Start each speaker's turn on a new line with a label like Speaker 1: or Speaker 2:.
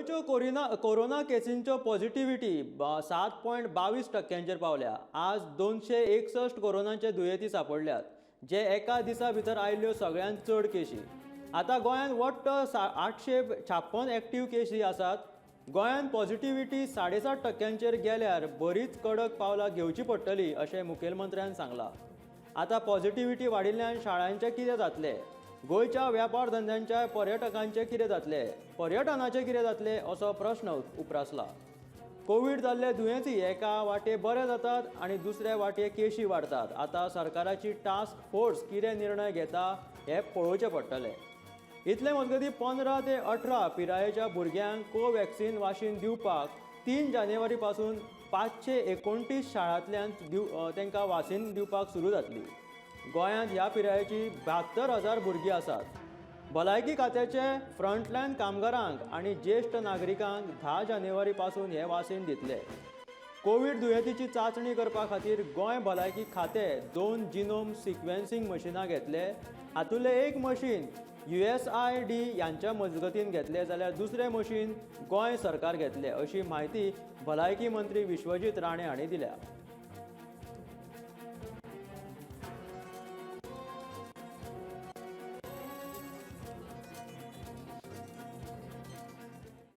Speaker 1: गोयच्यो corona केसींच्यो positivity 7.22% पावल्या। आज 261 कोरोनाचे दुयेंती सापडल्यात, जे एका दिसा भितर आयिल्ल्यो सगळ्यांत चड केशी। आता गोंयांत वट्ट 856 एक्टिव्ह केसी आसात। गोंयांत पॉझिटिव्हिटी 7.5%चेर गेल्यार बरीच कडक पावलां घेवची पडटलीं अशें मुखेलमंत्र्यान सांगलां। आता पॉझिटिव्हिटी वाडिल्ल्यान शाळांचें कितें जातलें? गोंयच्या व्यापार धंद्यांच्या पर्यटकांचे कितें जातले? पर्यटनाचे कितें जातले असो प्रश्न उप्रासला। कोविड जाल्ले दुयेंती एका वाटे बरे जातात आनी दुसरे वाटे केशी वाडतात। आता सरकाराची टास्क फोर्स कितें निर्णय घेता हें पळोवचें पडटलें। इतले मजगतीं 15 ते 18 पिरायेच्या भुरग्यांक कोव्हॅक्सिन वाशीन दिवपाक 3 जानेवारी पासून 529 शाळांतल्यान तांकां वासीन दिवपाक सुरू जातली। गोंयांत ह्या पिरायेची 72,000 भुरगीं आसात। भलायकी खात्याचे फ्रंटलायन कामगारांक आनी ज्येश्ठ नागरिकांक 10 जानेवारी पासून हे वासीन दितले। कोविड दुयेंतीची चांचणी करपा खातीर गोंय भलायकी खातें 2 जिनोम सिक्वेन्सिंग मशिनां घेतले। हातूंतलें एक मशीन USAID यांच्या मजगतीन घेतले जाल्यार दुसरें मशीन गोंय सरकार घेतले, अशी माहिती भलायकी मंत्री विश्वजीत राणे हांणी दिल्या।